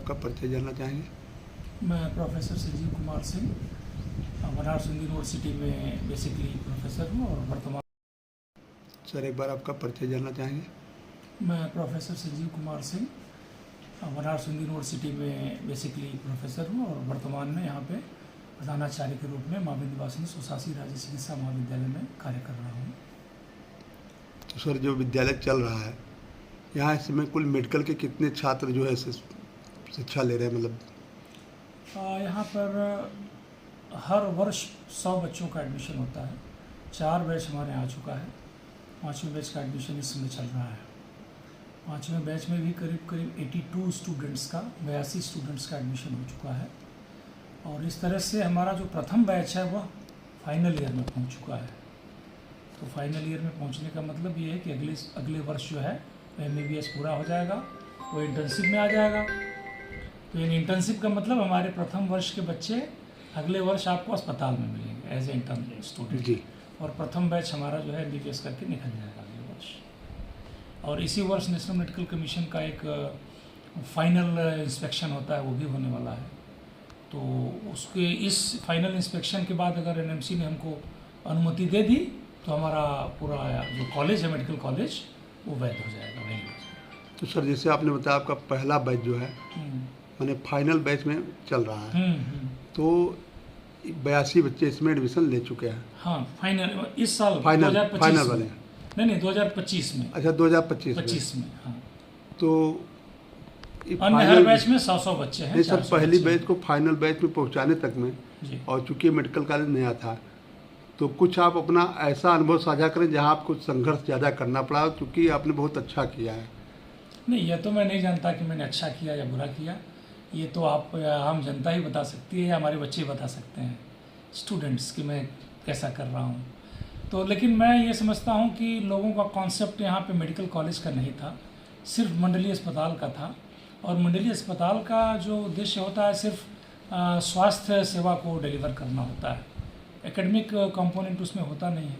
आपका परिचय जानना चाहेंगे? मैं प्रोफेसर संजीव कुमार सिंह बनारस हिंदू यूनिवर्सिटी में बेसिकली प्रोफेसर हूँ और वर्तमान। सर एक बार आपका परिचय जानना चाहेंगे? मैं प्रोफेसर संजीव कुमार सिंह बनारस हिंदू यूनिवर्सिटी में बेसिकली प्रोफेसर हूँ और वर्तमान में यहाँ पे प्रधानाचार्य के रूप में माँ विंध्यवासिनी स्वशासी राज्य चिकित्सा महाविद्यालय में कार्य कर रहा हूँ। तो सर जो विद्यालय चल रहा है यहाँ इस समय कुल मेडिकल के कितने छात्र जो है शिक्षा ले रहे हैं? मतलब यहाँ पर हर वर्ष 100 बच्चों का एडमिशन होता है। 4 बैच हमारे आ चुका है। 5वें बैच का एडमिशन इस समय चल रहा है। 5वें बैच में भी करीब 82 स्टूडेंट्स का 82 स्टूडेंट्स का एडमिशन हो चुका है और इस तरह से हमारा जो प्रथम बैच है वह फाइनल ईयर में पहुंच चुका है। तो फाइनल ईयर में पहुंचने का मतलब ये है कि अगले वर्ष जो है MBBS पूरा हो जाएगा, वो इंटर्नशिप में आ जाएगा। तो इन इंटर्नशिप का मतलब हमारे प्रथम वर्ष के बच्चे अगले वर्ष आपको अस्पताल में मिलेंगे एज ए इंटर्न स्टूडेंट जी। और प्रथम बैच हमारा जो है MBBS करके निकल जाएगा अगले वर्ष। और इसी वर्ष नेशनल मेडिकल कमीशन का एक फाइनल इंस्पेक्शन होता है, वो भी होने वाला है। तो उसके इस फाइनल इंस्पेक्शन के बाद अगर NMC ने हमको अनुमति दे दी तो हमारा पूरा जो कॉलेज है मेडिकल कॉलेज वो वैध हो जाएगा, वैध हो जाएगा। तो सर जैसे आपने बताया आपका पहला बैच जो है माने फाइनल बैच में चल रहा है, तो 82 बच्चे इसमें एडमिशन ले चुके हैं। हाँ, फाइनल इस साल फाइनल 2025 फाइनल वाले नहीं 2025 में। अच्छा 2025 में हाँ। तो अन्य हर बैच में 100 बच्चे हैं। नहीं सर, पहली बैच को फाइनल बैच में पहुंचाने तक में जी। और चूंकि मेडिकल कॉलेज नया था तो कुछ आप अपना ऐसा अनुभव साझा करें जहां आपको संघर्ष ज़्यादा करना पड़ा, क्योंकि आपने बहुत अच्छा किया है। नहीं, यह तो मैं नहीं जानता कि मैंने अच्छा किया या बुरा किया। ये तो आप आम जनता ही बता सकती है या हमारे बच्चे बता सकते हैं स्टूडेंट्स कि मैं कैसा कर रहा हूँ। तो लेकिन मैं ये समझता हूँ कि लोगों का कॉन्सेप्ट यहाँ पे मेडिकल कॉलेज का नहीं था, सिर्फ मंडलीय अस्पताल का था। और मंडलीय अस्पताल का जो उद्देश्य होता है सिर्फ स्वास्थ्य सेवा को डिलीवर करना होता है, एकेडमिक कंपोनेंट उसमें होता नहीं है।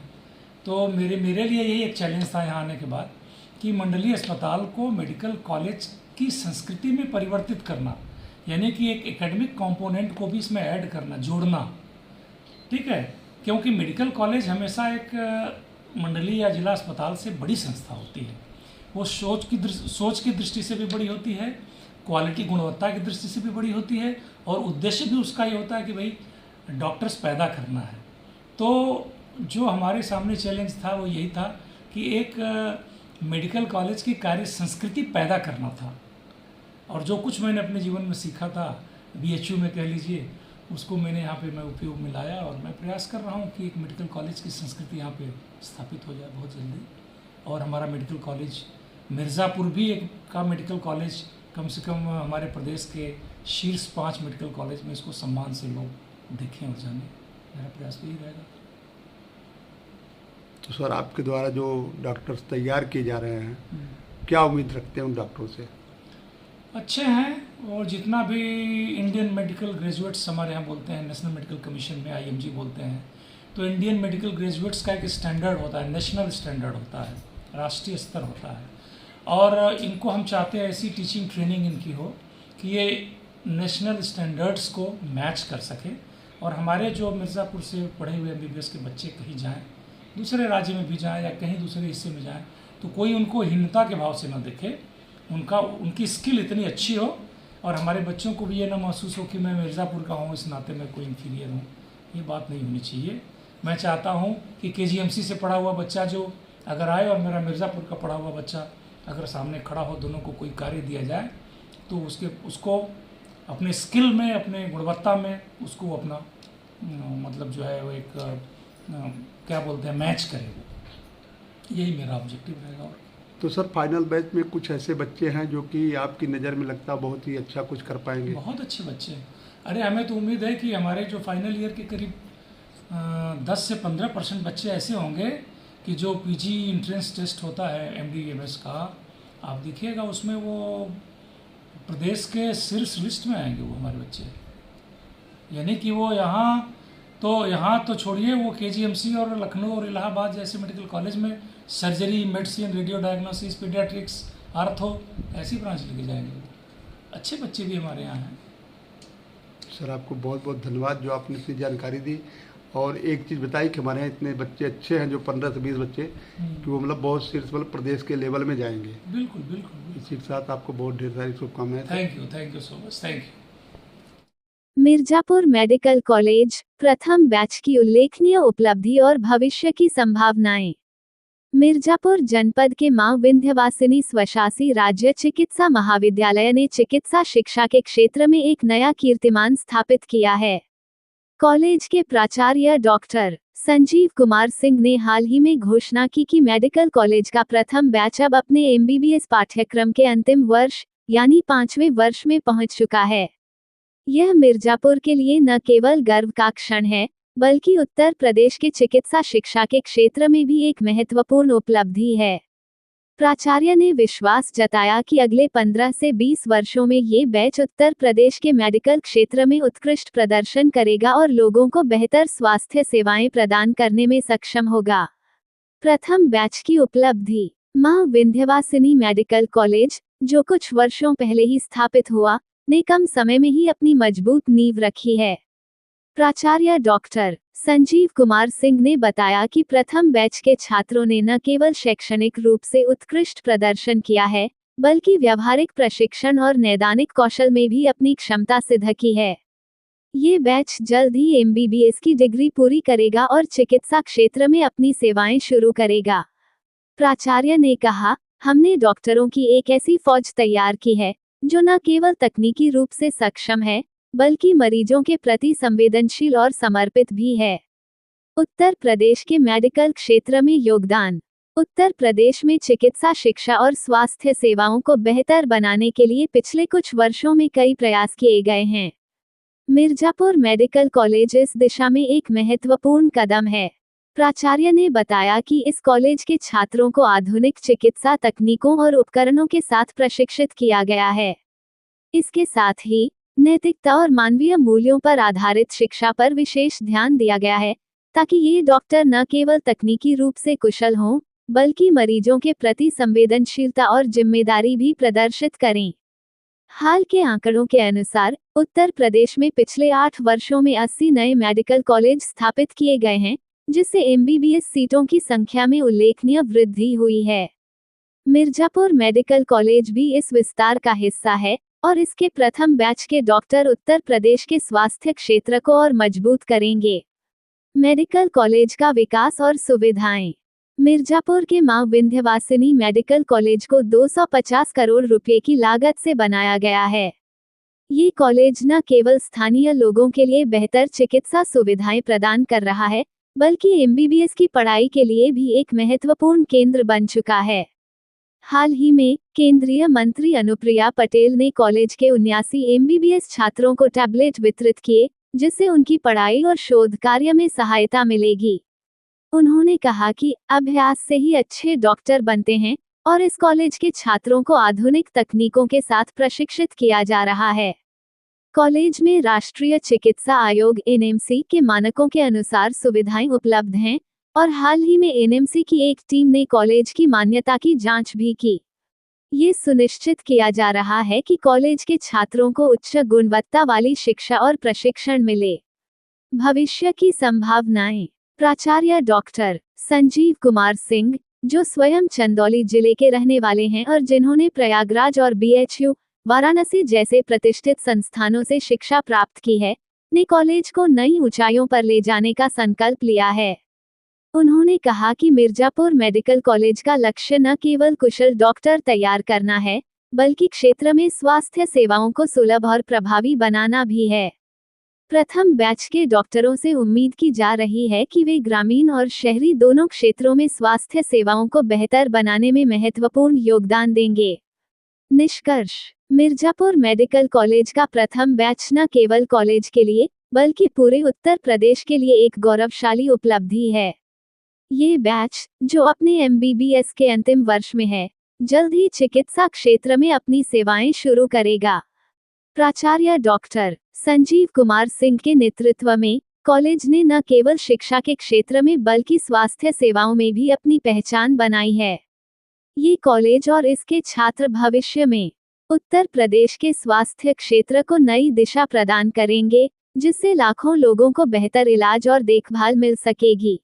तो मेरे लिए यही एक चैलेंज था यहाँ आने के बाद कि मंडलीय अस्पताल को मेडिकल कॉलेज की संस्कृति में परिवर्तित करना, यानी कि एक एकेडमिक कंपोनेंट को भी इसमें ऐड करना, जोड़ना। ठीक है, क्योंकि मेडिकल कॉलेज हमेशा एक मंडलीय या जिला अस्पताल से बड़ी संस्था होती है। वो सोच की दृष्टि से भी बड़ी होती है, क्वालिटी गुणवत्ता की दृष्टि से भी बड़ी होती है और उद्देश्य भी उसका ये होता है कि भाई डॉक्टर्स पैदा करना है। तो जो हमारे सामने चैलेंज था वो यही था कि एक मेडिकल कॉलेज की कार्य संस्कृति पैदा करना था। और जो कुछ मैंने अपने जीवन में सीखा था BHU में कह लीजिए, उसको मैंने यहाँ पे मैं उपयोग में लाया और मैं प्रयास कर रहा हूँ कि एक मेडिकल कॉलेज की संस्कृति यहाँ पे स्थापित हो जाए बहुत जल्दी। और हमारा मेडिकल कॉलेज मिर्ज़ापुर भी एक का मेडिकल कॉलेज कम से कम हमारे प्रदेश के शीर्ष 5 मेडिकल कॉलेज में इसको सम्मान से लोग देखें और जानें। मेरा प्रयास यही रहेगा। तो सर आपके द्वारा जो डॉक्टर्स तैयार किए जा रहे हैं, क्या उम्मीद रखते हैं उन डॉक्टरों से? अच्छे हैं, और जितना भी इंडियन मेडिकल ग्रेजुएट्स हमारे यहाँ बोलते हैं, नेशनल मेडिकल कमीशन में IMG बोलते हैं, तो इंडियन मेडिकल ग्रेजुएट्स का एक स्टैंडर्ड होता है, नेशनल स्टैंडर्ड होता है, राष्ट्रीय स्तर होता है। और इनको हम चाहते हैं ऐसी टीचिंग ट्रेनिंग इनकी हो कि ये नेशनल स्टैंडर्ड्स को मैच कर सके। और हमारे जो मिर्ज़ापुर से पढ़े हुए MBBS के बच्चे कहीं जाएं, दूसरे राज्य में भी जाएं या कहीं दूसरे हिस्से में जाएं, तो कोई उनको हीनता के भाव से न देखे। उनकी स्किल इतनी अच्छी हो और हमारे बच्चों को भी ये ना महसूस हो कि मैं मिर्ज़ापुर का हूँ इस नाते मैं कोई इन्फीरियर हूँ। ये बात नहीं होनी चाहिए। मैं चाहता हूँ कि KGMC से पढ़ा हुआ बच्चा जो अगर आए और मेरा मिर्ज़ापुर का पढ़ा हुआ बच्चा अगर सामने खड़ा हो, दोनों को कोई कार्य दिया जाए तो उसको अपने स्किल में, अपने गुणवत्ता में उसको अपना मतलब जो है वो एक क्या बोलते हैं मैच करे। यही मेरा ऑब्जेक्टिव रहेगा। तो सर फाइनल बैच में कुछ ऐसे बच्चे हैं जो कि आपकी नज़र में लगता है बहुत ही अच्छा कुछ कर पाएंगे? बहुत अच्छे बच्चे हैं। अरे हमें तो उम्मीद है कि हमारे जो फाइनल ईयर के करीब 10 से 15% बच्चे ऐसे होंगे कि जो PG इंट्रेंस टेस्ट होता है MD/MS का, आप देखिएगा उसमें वो प्रदेश के शीर्ष लिस्ट में आएंगे वो हमारे बच्चे। यानी कि वो यहाँ तो छोड़िए, वो KGMC और लखनऊ और इलाहाबाद जैसे मेडिकल कॉलेज में surgery, medicine, radio diagnosis, paediatrics, ortho ऐसी ब्रांच लेके जाएंगे। अच्छे बच्चे भी हमारे यहाँ हैं। सर आपको बहुत बहुत धन्यवाद जो आपने इतनी जानकारी दी। और एक चीज़ बताई कि हमारे यहाँ इतने बच्चे अच्छे हैं जो 15 से 20 बच्चे कि वो मतलब बहुत सीरियस मतलब प्रदेश के लेवल में जाएंगे। बिल्कुल बिल्कुल। इसी के साथ आपको बहुत ढेर सारी शुभकामनाएं। Thank you so much, thank you. Mirzapur medical college प्रथम बैच की उल्लेखनीय उपलब्धि और भविष्य की संभावनाएं। मिर्जापुर जनपद के मां विंध्यवासिनी स्वशासी राज्य चिकित्सा महाविद्यालय ने चिकित्सा शिक्षा के क्षेत्र में एक नया कीर्तिमान स्थापित किया है। कॉलेज के प्राचार्य डॉक्टर संजीव कुमार सिंह ने हाल ही में घोषणा की कि मेडिकल कॉलेज का प्रथम बैच अब अपने एमबीबीएस पाठ्यक्रम के अंतिम वर्ष यानी 5वें वर्ष में पहुंच चुका है। यह मिर्जापुर के लिए न केवल गर्व का क्षण है, बल्कि उत्तर प्रदेश के चिकित्सा शिक्षा के क्षेत्र में भी एक महत्वपूर्ण उपलब्धि है। प्राचार्य ने विश्वास जताया कि अगले 15 से 20 वर्षों में ये बैच उत्तर प्रदेश के मेडिकल क्षेत्र में उत्कृष्ट प्रदर्शन करेगा और लोगों को बेहतर स्वास्थ्य सेवाएं प्रदान करने में सक्षम होगा। प्रथम बैच की उपलब्धि। मां विंध्यवासिनी मेडिकल कॉलेज, जो कुछ वर्षों पहले ही स्थापित हुआ, ने कम समय में ही अपनी मजबूत नींव रखी है। प्राचार्य डॉक्टर संजीव कुमार सिंह ने बताया कि प्रथम बैच के छात्रों ने न केवल शैक्षणिक रूप से उत्कृष्ट प्रदर्शन किया है, बल्कि व्यावहारिक प्रशिक्षण और नैदानिक कौशल में भी अपनी क्षमता सिद्ध की है। ये बैच जल्द ही एमबीबीएस की डिग्री पूरी करेगा और चिकित्सा क्षेत्र में अपनी सेवाएं शुरू करेगा। प्राचार्य ने कहा, हमने डॉक्टरों की एक ऐसी फौज तैयार की है जो न केवल तकनीकी रूप से सक्षम है, बल्कि मरीजों के प्रति संवेदनशील और समर्पित भी है। उत्तर प्रदेश के मेडिकल क्षेत्र में योगदान। उत्तर प्रदेश में चिकित्सा शिक्षा और स्वास्थ्य सेवाओं को बेहतर बनाने के लिए पिछले कुछ वर्षों में कई प्रयास किए गए हैं। मिर्जापुर मेडिकल कॉलेज इस दिशा में एक महत्वपूर्ण कदम है। प्राचार्य ने बताया कि इस कॉलेज के छात्रों को आधुनिक चिकित्सा तकनीकों और उपकरणों के साथ प्रशिक्षित किया गया है। इसके साथ ही नैतिकता और मानवीय मूल्यों पर आधारित शिक्षा पर विशेष ध्यान दिया गया है, ताकि ये डॉक्टर न केवल तकनीकी रूप से कुशल हों, बल्कि मरीजों के प्रति संवेदनशीलता और जिम्मेदारी भी प्रदर्शित करें। हाल के आंकड़ों के अनुसार उत्तर प्रदेश में पिछले 8 वर्षों में 80 नए मेडिकल कॉलेज स्थापित किए गए हैं, जिससे एमबीबीएस सीटों की संख्या में उल्लेखनीय वृद्धि हुई है। मिर्जापुर मेडिकल कॉलेज भी इस विस्तार का हिस्सा है और इसके प्रथम बैच के डॉक्टर उत्तर प्रदेश के स्वास्थ्य क्षेत्र को और मजबूत करेंगे। मेडिकल कॉलेज का विकास और सुविधाएं। मिर्जापुर के मां विंध्यवासिनी मेडिकल कॉलेज को 250 करोड़ रुपए की लागत से बनाया गया है। ये कॉलेज न केवल स्थानीय लोगों के लिए बेहतर चिकित्सा सुविधाएं प्रदान कर रहा है, बल्कि एमबीबीएस की पढ़ाई के लिए भी एक महत्वपूर्ण केंद्र बन चुका है। हाल ही में केंद्रीय मंत्री अनुप्रिया पटेल ने कॉलेज के 79 एमबीबीएस छात्रों को टैबलेट वितरित किए, जिससे उनकी पढ़ाई और शोध कार्य में सहायता मिलेगी। उन्होंने कहा कि अभ्यास से ही अच्छे डॉक्टर बनते हैं और इस कॉलेज के छात्रों को आधुनिक तकनीकों के साथ प्रशिक्षित किया जा रहा है। कॉलेज में राष्ट्रीय चिकित्सा आयोग एनएमसी के मानकों के अनुसार सुविधाएं उपलब्ध हैं और हाल ही में एनएमसी की एक टीम ने कॉलेज की मान्यता की जांच भी की। ये सुनिश्चित किया जा रहा है कि कॉलेज के छात्रों को उच्च गुणवत्ता वाली शिक्षा और प्रशिक्षण मिले। भविष्य की संभावनाएं। प्राचार्य डॉक्टर संजीव कुमार सिंह, जो स्वयं चंदौली जिले के रहने वाले हैं और जिन्होंने प्रयागराज और बीएचयू, वाराणसी जैसे प्रतिष्ठित संस्थानों से शिक्षा प्राप्त की है, ने कॉलेज को नई ऊंचाइयों पर ले जाने का संकल्प लिया है। उन्होंने कहा कि मिर्जापुर मेडिकल कॉलेज का लक्ष्य न केवल कुशल डॉक्टर तैयार करना है, बल्कि क्षेत्र में स्वास्थ्य सेवाओं को सुलभ और प्रभावी बनाना भी है। प्रथम बैच के डॉक्टरों से उम्मीद की जा रही है कि वे ग्रामीण और शहरी दोनों क्षेत्रों में स्वास्थ्य सेवाओं को बेहतर बनाने में महत्वपूर्ण योगदान देंगे। निष्कर्ष। मिर्जापुर मेडिकल कॉलेज का प्रथम बैच न केवल कॉलेज के लिए, बल्कि पूरे उत्तर प्रदेश के लिए एक गौरवशाली उपलब्धि है। ये बैच, जो अपने एमबीबीएस के अंतिम वर्ष में है, जल्द ही चिकित्सा क्षेत्र में अपनी सेवाएं शुरू करेगा। प्राचार्य डॉक्टर संजीव कुमार सिंह के नेतृत्व में कॉलेज ने न केवल शिक्षा के क्षेत्र में बल्कि स्वास्थ्य सेवाओं में भी अपनी पहचान बनाई है। ये कॉलेज और इसके छात्र भविष्य में उत्तर प्रदेश के स्वास्थ्य क्षेत्र को नई दिशा प्रदान करेंगे, जिससे लाखों लोगों को बेहतर इलाज और देखभाल मिल सकेगी।